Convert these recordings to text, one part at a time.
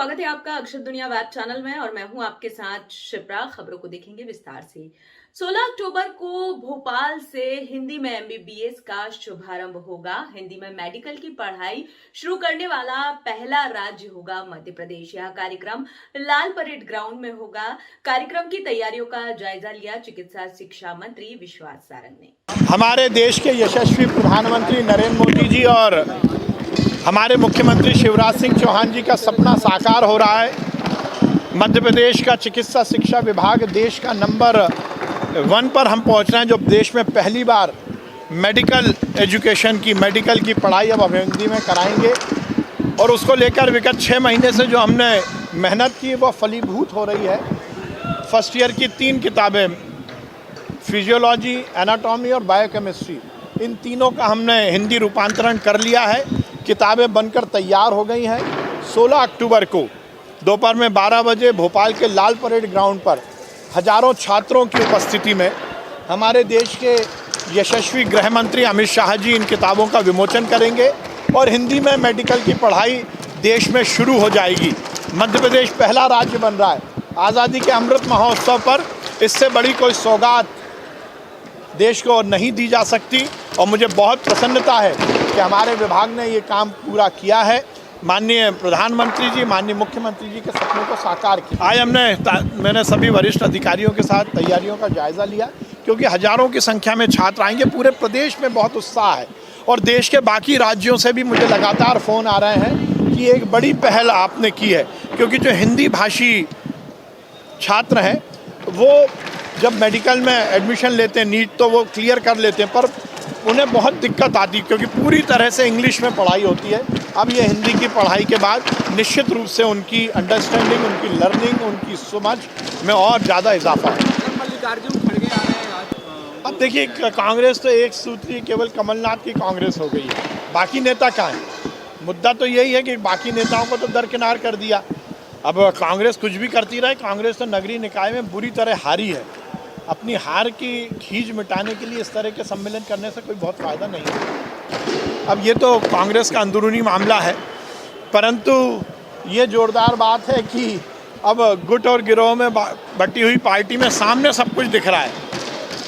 स्वागत है आपका अक्षर दुनिया वेब चैनल में और मैं हूं आपके साथ शिप्रा। खबरों को देखेंगे विस्तार से। 16 अक्टूबर को भोपाल से हिंदी में एमबीबीएस का शुभारंभ होगा। हिंदी में मेडिकल की पढ़ाई शुरू करने वाला पहला राज्य होगा मध्य प्रदेश। यह कार्यक्रम लाल परेड ग्राउंड में होगा। कार्यक्रम की तैयारियों का जायजा लिया चिकित्सा शिक्षा मंत्री विश्वास सारंग ने। हमारे देश के यशस्वी प्रधानमंत्री नरेंद्र मोदी जी और हमारे मुख्यमंत्री शिवराज सिंह चौहान जी का सपना साकार हो रहा है। मध्य प्रदेश का चिकित्सा शिक्षा विभाग देश का नंबर 1 पर हम पहुंच रहे हैं, जो देश में पहली बार मेडिकल एजुकेशन की मेडिकल की पढ़ाई अब हिंदी में कराएंगे। और उसको लेकर विगत 6 महीने से जो हमने मेहनत की वो फलीभूत हो रही है। फर्स्ट ईयर की 3 किताबें, फिजियोलॉजी, एनाटॉमी और बायोकेमिस्ट्री, इन तीनों का हमने हिंदी रूपांतरण कर लिया है। किताबें बनकर तैयार हो गई हैं। 16 अक्टूबर को दोपहर में 12 बजे भोपाल के लाल परेड ग्राउंड पर हजारों छात्रों की उपस्थिति में हमारे देश के यशस्वी गृह मंत्री अमित शाह जी इन किताबों का विमोचन करेंगे और हिंदी में मेडिकल की पढ़ाई देश में शुरू हो जाएगी। मध्य प्रदेश पहला राज्य बन रहा है। आज़ादी के अमृत महोत्सव पर इससे बड़ी कोई सौगात देश को नहीं दी जा सकती और मुझे बहुत प्रसन्नता है कि हमारे विभाग ने ये काम पूरा किया है। माननीय प्रधानमंत्री जी, माननीय मुख्यमंत्री जी के सपने को साकार किया। आज मैंने सभी वरिष्ठ अधिकारियों के साथ तैयारियों का जायज़ा लिया, क्योंकि हज़ारों की संख्या में छात्र आएंगे। पूरे प्रदेश में बहुत उत्साह है और देश के बाकी राज्यों से भी मुझे लगातार फ़ोन आ रहे हैं कि एक बड़ी पहल आपने की है, क्योंकि जो हिंदी भाषी छात्र हैं वो जब मेडिकल में एडमिशन लेते हैं नीट तो वो क्लियर कर लेते हैं, पर उन्हें बहुत दिक्कत आती है क्योंकि पूरी तरह से इंग्लिश में पढ़ाई होती है। अब ये हिंदी की पढ़ाई के बाद निश्चित रूप से उनकी अंडरस्टैंडिंग, उनकी लर्निंग, उनकी समझ में और ज़्यादा इजाफा है। मल्लिकार्जुन खड़गे आ रहे हैं आज। अब देखिए, कांग्रेस तो एक सूत्री केवल कमलनाथ की कांग्रेस हो गई है, बाकी नेता कहाँ हैं? मुद्दा तो यही है कि बाकी नेताओं को तो दरकिनार कर दिया। अब कांग्रेस कुछ भी करती रहे। कांग्रेस तो नगरीय निकाय में बुरी तरह हारी है। अपनी हार की खींच मिटाने के लिए इस तरह के सम्मेलन करने से कोई बहुत फ़ायदा नहीं है। अब ये तो कांग्रेस का अंदरूनी मामला है, परंतु ये जोरदार बात है कि अब गुट और गिरोह में बटी हुई पार्टी में सामने सब कुछ दिख रहा है।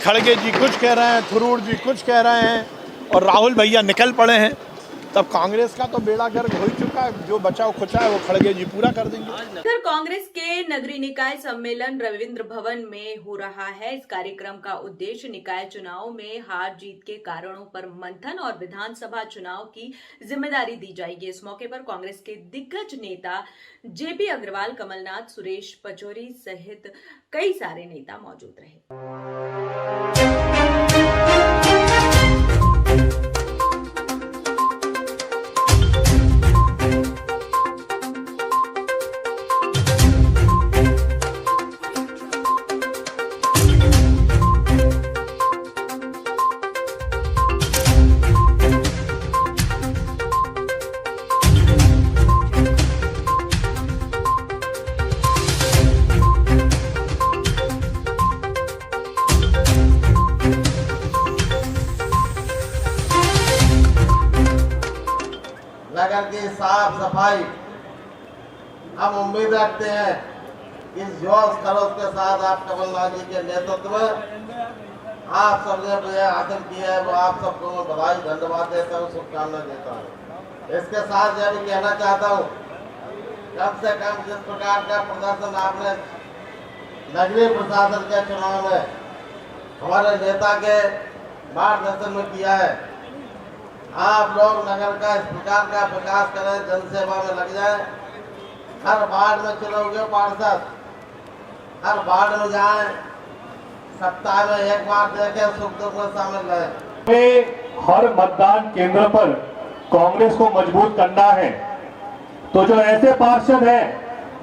खड़गे जी कुछ कह रहे हैं, थरूर जी कुछ कह रहे हैं और राहुल भैया निकल पड़े हैं। तब कांग्रेस का तो बेड़ा गर्क हो ही चुका है। जो बचाव खुचा है वो खड़गे जी पूरा कर देंगे। इधर कांग्रेस के नगरीय निकाय सम्मेलन रविंद्र भवन में हो रहा है। इस कार्यक्रम का उद्देश्य निकाय चुनाव में हार जीत के कारणों पर मंथन और विधानसभा चुनाव की जिम्मेदारी दी जाएगी। इस मौके पर कांग्रेस के दिग्गज नेता जेपी अग्रवाल, कमलनाथ, सुरेश पचौरी सहित कई सारे नेता मौजूद रहे। नगर की साफ सफाई हम उम्मीद रखते हैं कि इस जोश खरोश के साथ आप कमलनाथ जी के नेतृत्व में आप सबने जो हासिल किया है वो आप सबको मैं बधाई धन्यवाद देता हूँ, शुभकामना देता हूँ। इसके साथ यह भी कहना चाहता हूँ, कम से कम जिस प्रकार का प्रदर्शन आपने नगरीय प्रशासन के चुनाव में हमारे नेता के मार्गदर्शन में किया है, आप लोग नगर का इस प्रकार का विकास करें, जनसेवा में लग जाए। हर वार्ड में चुनोगे पार्षद, हर वार्ड में जाएं, सप्ताह में एक बार देखें, सुख दुख में शामिल रहे। हर मतदान केंद्र पर कांग्रेस को मजबूत करना है, तो जो ऐसे पार्षद हैं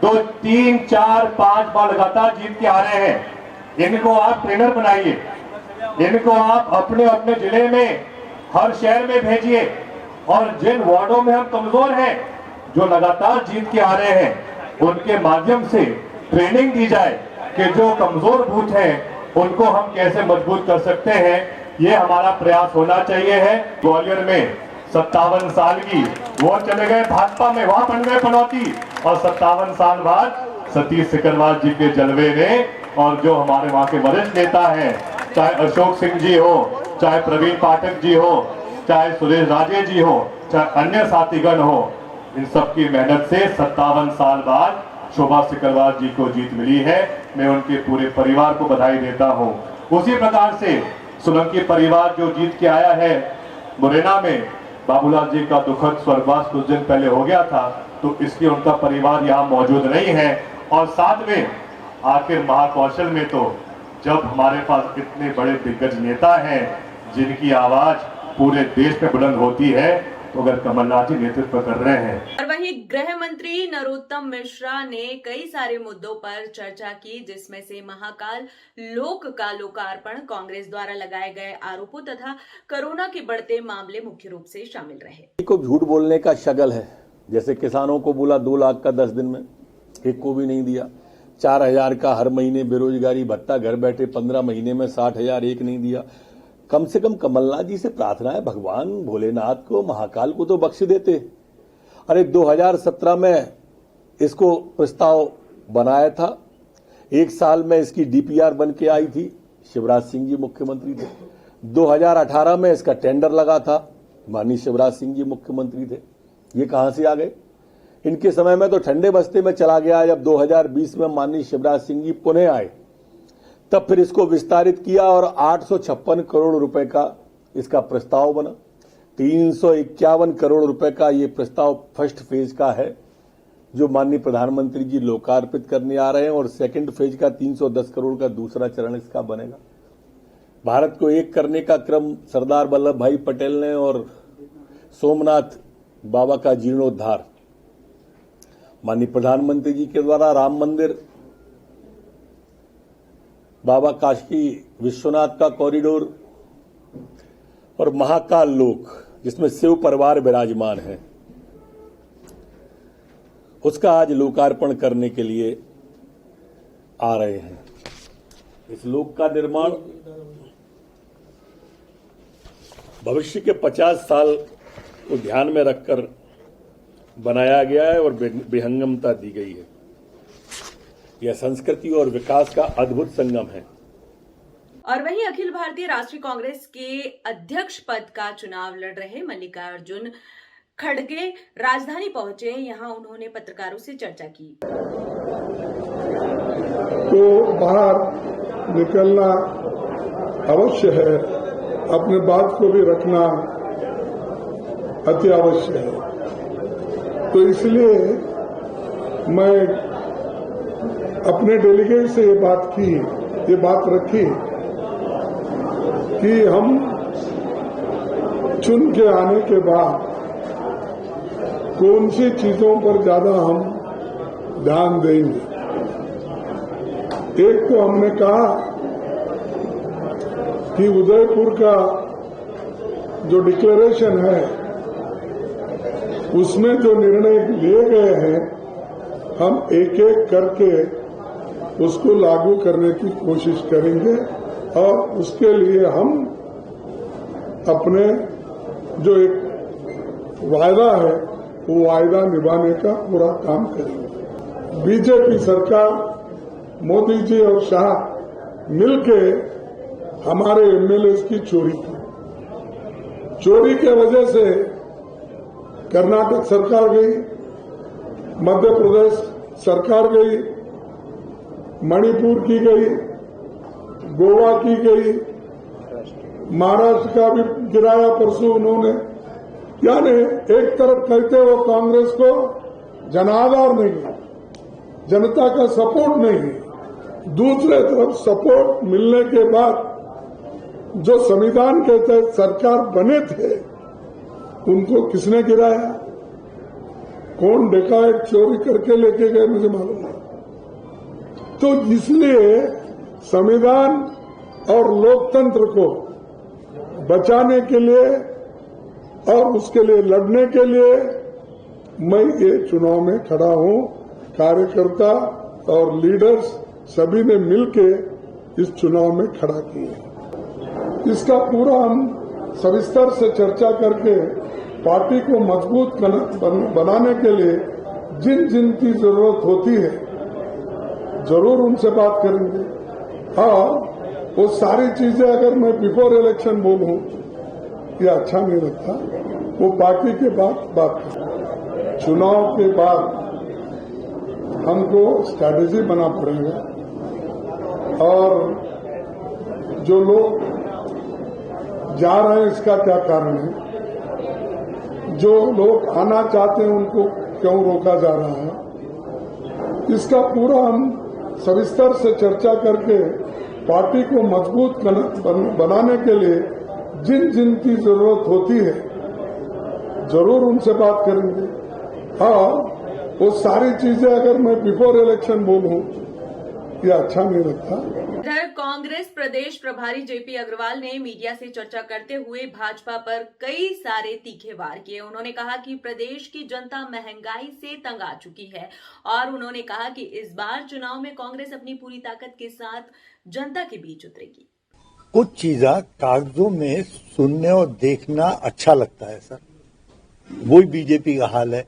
जो 3, 4, 5 बार लगातार जीत के आ रहे हैं, इनको आप ट्रेनर बनाइए। इनको आप अपने अपने जिले में, हर शहर में भेजिए और जिन वार्डों में हम कमजोर हैं, जो लगातार जीत के आ रहे हैं, उनके माध्यम से ट्रेनिंग दी जाए कि जो कमजोर बूथ हैं उनको हम कैसे मजबूत कर सकते हैं। ये हमारा प्रयास होना चाहिए है। ग्वालियर में 57 साल की वो चले गए भाजपा में, वहां बन गए पनौती। और 57 साल बाद सतीश सिकरवार जी के जलवे ने और जो हमारे वहां के वरिष्ठ नेता हैं, चाहे अशोक सिंह जी हो, चाहे प्रवीण पाठक जी हो, चाहे सुरेश राजे जी हो, चाहे अन्य साथीगण हो, इन सबकी मेहनत से 57 साल बाद शोभा सिकरवार जी को जीत मिली है। मैं उनके पूरे परिवार को बधाई देता हूं। उसी प्रकार से सोलंकी परिवार जो जीत के आया है मुरैना में, बाबूलाल जी का दुखद स्वर्गवास कुछ दिन पहले हो गया था, तो इसलिए उनका परिवार यहाँ मौजूद नहीं है। और साथ में आखिर महाकौशल में तो जब हमारे पास इतने बड़े दिग्गज नेता हैं जिनकी आवाज पूरे देश में बुलंद होती है, तो अगर कमलनाथ जी नेतृत्व कर रहे हैं। और वहीं गृह मंत्री नरोत्तम मिश्रा ने कई सारे मुद्दों पर चर्चा की, जिसमें से महाकाल लोक का लोकार्पण, कांग्रेस द्वारा लगाए गए आरोपों तथा कोरोना के बढ़ते मामले मुख्य रूप से शामिल रहे। को झूठ बोलने का शगल है, जैसे किसानों को बोला 2 लाख का 10 दिन में, एक को भी नहीं दिया। 4,000 का हर महीने बेरोजगारी भत्ता, घर बैठे 15 महीने में 60,000 एक नहीं दिया। कम से कम कमलनाथ जी से प्रार्थना है, भगवान भोलेनाथ को, महाकाल को तो बख्श देते। अरे 2017 में इसको प्रस्ताव बनाया था, 1 साल में इसकी डीपीआर बन के आई थी, शिवराज सिंह जी मुख्यमंत्री थे। 2018 में इसका टेंडर लगा था, माननीय शिवराज सिंह जी मुख्यमंत्री थे। ये कहां से आ गए? इनके समय में तो ठंडे बस्ते में चला गया। जब 2020 में माननीय शिवराज सिंह जी पुनः आए, तब फिर इसको विस्तारित किया और 856 करोड़ रुपए का इसका प्रस्ताव बना। 351 करोड़ रुपए का ये प्रस्ताव फर्स्ट फेज का है, जो माननीय प्रधानमंत्री जी लोकार्पित करने आ रहे हैं, और सेकंड फेज का 310 करोड़ का दूसरा चरण इसका बनेगा। भारत को एक करने का क्रम सरदार वल्लभ भाई पटेल ने, और सोमनाथ बाबा का जीर्णोद्धार, माननीय प्रधानमंत्री जी के द्वारा राम मंदिर, बाबा काशी विश्वनाथ का कॉरिडोर और महाकाल लोक जिसमें शिव परिवार विराजमान है, उसका आज लोकार्पण करने के लिए आ रहे हैं। इस लोक का निर्माण भविष्य के 50 साल को ध्यान में रखकर बनाया गया है और विहंगमता दी गई है। यह संस्कृति और विकास का अद्भुत संगम है। और वहीं अखिल भारतीय राष्ट्रीय कांग्रेस के अध्यक्ष पद का चुनाव लड़ रहे मल्लिकार्जुन खड़गे राजधानी पहुंचे। यहां उन्होंने पत्रकारों से चर्चा की। तो बाहर निकलना अवश्य है, अपने बात को भी रखना अति आवश्यक है। तो इसलिए मैं अपने डेलीगेट से ये बात रखी कि हम चुन के आने के बाद कौन सी चीजों पर ज्यादा हम ध्यान देंगे। एक तो हमने कहा कि उदयपुर का जो डिक्लेरेशन है उसमें जो निर्णय लिए गए हैं, हम एक एक करके उसको लागू करने की कोशिश करेंगे और उसके लिए हम अपने जो एक वायदा है वो वायदा निभाने का पूरा काम करेंगे। बीजेपी सरकार, मोदी जी और शाह मिलके हमारे एमएलए की चोरी के वजह से कर्नाटक सरकार गई, मध्य प्रदेश सरकार गई, मणिपुर की गई, गोवा की गई, महाराष्ट्र का भी गिराया परसों उन्होंने। यानी एक तरफ कहते वो कांग्रेस को जनाधार नहीं, जनता का सपोर्ट नहीं, दूसरे तरफ सपोर्ट मिलने के बाद जो संविधान के तहत सरकार बने थे उनको किसने गिराया, कौन डकैत चोरी करके लेके गए मुझे मालूम नहीं। तो इसलिए संविधान और लोकतंत्र को बचाने के लिए और उसके लिए लड़ने के लिए मैं ये चुनाव में खड़ा हूं। कार्यकर्ता और लीडर्स सभी ने मिलके इस चुनाव में खड़ा किए। इसका पूरा हम सविस्तर से चर्चा करके पार्टी को मजबूत बनाने के लिए जिन जिन की जरूरत होती है जरूर उनसे बात करेंगे। और वो सारी चीजें अगर मैं बिफोर इलेक्शन बोलूं ये अच्छा नहीं लगता, वो पार्टी के बाद बात करें। चुनाव के बाद हमको स्ट्रैटेजी बना पड़ेगा और जो लोग जा रहे हैं इसका क्या कारण है, जो लोग आना चाहते हैं उनको क्यों रोका जा रहा है, इसका पूरा हम सविस्तर से चर्चा करके पार्टी को मजबूत बनाने के लिए जिन जिन की जरूरत होती है जरूर उनसे बात करेंगे। और वो सारी चीजें अगर मैं बिफोर इलेक्शन बोलूं ये अच्छा नहीं लगता। इधर कांग्रेस प्रदेश प्रभारी जेपी अग्रवाल ने मीडिया से चर्चा करते हुए भाजपा पर कई सारे तीखे वार किए। उन्होंने कहा कि प्रदेश की जनता महंगाई से तंग आ चुकी है और उन्होंने कहा कि इस बार चुनाव में कांग्रेस अपनी पूरी ताकत के साथ जनता के बीच उतरेगी। कुछ चीजें कागजों में सुनने और देखना अच्छा लगता है सर, वही बीजेपी का हाल है।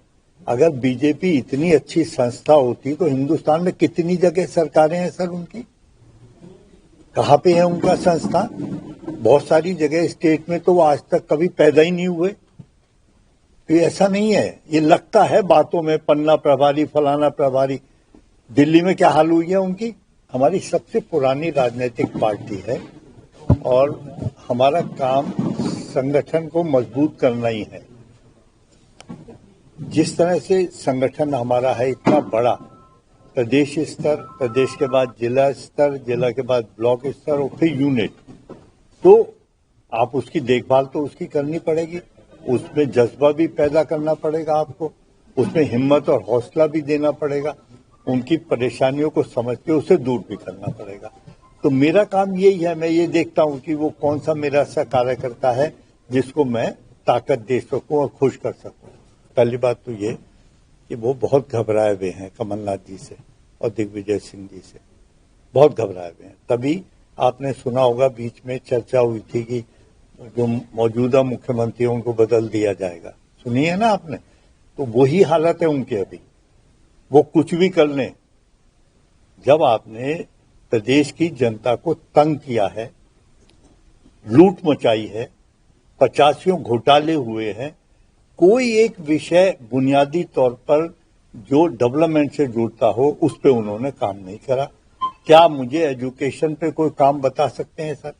अगर बीजेपी इतनी अच्छी संस्था होती तो हिंदुस्तान में कितनी जगह सरकारें हैं सर उनकी, कहाँ पे है उनका संस्था? बहुत सारी जगह स्टेट में तो वो आज तक कभी पैदा ही नहीं हुए। तो ऐसा नहीं है, ये लगता है बातों में, पन्ना प्रभारी फलाना प्रभारी। दिल्ली में क्या हाल हुई है उनकी? हमारी सबसे पुरानी राजनीतिक पार्टी है और हमारा काम संगठन को मजबूत करना ही है। जिस तरह से संगठन हमारा है इतना बड़ा, प्रदेश स्तर, प्रदेश के बाद जिला स्तर, जिला के बाद ब्लॉक स्तर और फिर यूनिट, तो आप उसकी देखभाल तो उसकी करनी पड़ेगी, उसमें जज्बा भी पैदा करना पड़ेगा आपको, उसमें हिम्मत और हौसला भी देना पड़ेगा, उनकी परेशानियों को समझ के उसे दूर भी करना पड़ेगा। तो मेरा काम यही है, मैं ये देखता हूं कि वो कौन सा मेरा सा कार्यकर्ता है जिसको मैं ताकत दे सकूं और खुश कर सकूं। पहली बात तो ये कि वो बहुत घबराए हुए हैं कमलनाथ जी से और दिग्विजय सिंह जी से, बहुत घबराए हुए हैं। तभी आपने सुना होगा बीच में चर्चा हुई थी कि जो मौजूदा मुख्यमंत्री हैं उनको बदल दिया जाएगा, सुनी है ना आपने? तो वही हालत है उनकी अभी, वो कुछ भी कर लें। जब आपने प्रदेश की जनता को तंग किया है, लूट मचाई है, 85 घोटाले हुए हैं, कोई एक विषय बुनियादी तौर पर जो डेवलपमेंट से जुड़ता हो उस पे उन्होंने काम नहीं करा। क्या मुझे एजुकेशन पे कोई काम बता सकते हैं सर?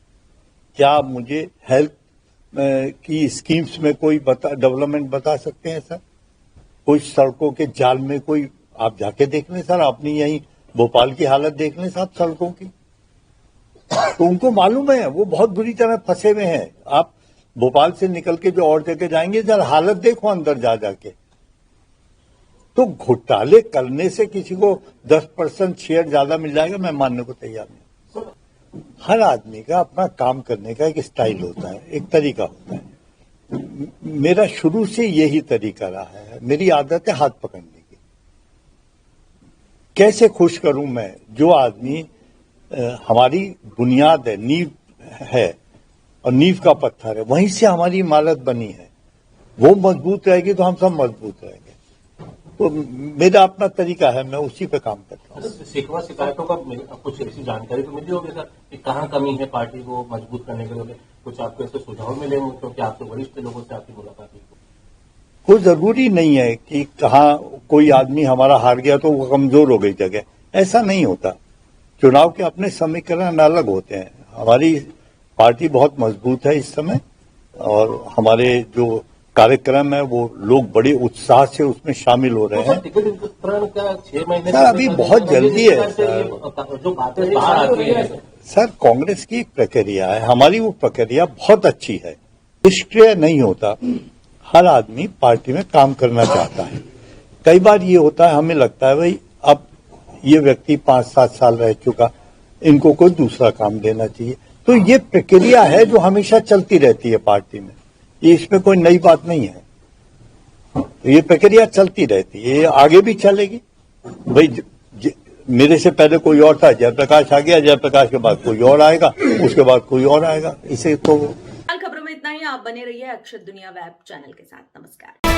क्या मुझे हेल्थ की स्कीम्स में कोई डेवलपमेंट बता सकते हैं सर? कोई सड़कों के जाल में कोई, आप जाके देख लें सर, अपनी यही भोपाल की हालत देख लें साहब सड़कों की, तो उनको मालूम है वो बहुत बुरी तरह फंसे हुए हैं। आप भोपाल से निकल के जो और जगह जाएंगे जरा हालत देखो अंदर जा जाके। तो घोटाले करने से किसी को 10% शेयर ज्यादा मिल जाएगा, मैं मानने को तैयार नहीं। हर आदमी का अपना काम करने का एक स्टाइल होता है, एक तरीका होता है। मेरा शुरू से यही तरीका रहा है, मेरी आदत है हाथ पकड़ने की। कैसे खुश करूं मैं? जो आदमी हमारी बुनियाद है, नींव है और नींव का पत्थर है, वहीं से हमारी इमारत बनी है, वो मजबूत रहेगी तो हम सब मजबूत रहेंगे। तो मेरा अपना तरीका है, मैं उसी पे काम करता हूँ। शिकवा शिकायतों का कुछ ऐसी जानकारी तो मिली होगी सर कि कहाँ कमी है पार्टी को मजबूत करने के लिए? कुछ आपको ऐसे सुझाव मिले होंगे क्योंकि आपके वरिष्ठ लोगों से आपकी मुलाकात हुई? कोई जरूरी नहीं है कि कहाँ कोई आदमी हमारा हार गया तो वो कमजोर हो गई जगह, ऐसा नहीं होता। चुनाव के अपने समीकरण अलग होते हैं। हमारी पार्टी बहुत मजबूत है इस समय और हमारे जो कार्यक्रम है वो लोग बड़े उत्साह से उसमें शामिल हो रहे हैं। टिकट वितरण का 6 महीने सर अभी बहुत जल्दी है जो बातें बाहर आती है सर, कांग्रेस की प्रक्रिया है, हमारी वो प्रक्रिया बहुत अच्छी है, निष्क्रिय नहीं होता। हर आदमी पार्टी में काम करना चाहता है। कई बार ये होता है, हमें लगता है भाई अब ये व्यक्ति 5-7 साल रह चुका, इनको कोई दूसरा काम देना चाहिए। तो ये प्रक्रिया है जो हमेशा चलती रहती है पार्टी में, ये इसमें कोई नई बात नहीं है। तो ये प्रक्रिया चलती रहती है, ये आगे भी चलेगी। भाई मेरे से पहले कोई और था, जयप्रकाश आ गया, जयप्रकाश के बाद कोई और आएगा, उसके बाद कोई और आएगा। इसे तो खबरों में इतना ही। आप बने रहिए अक्षत दुनिया वेब चैनल के साथ। नमस्कार।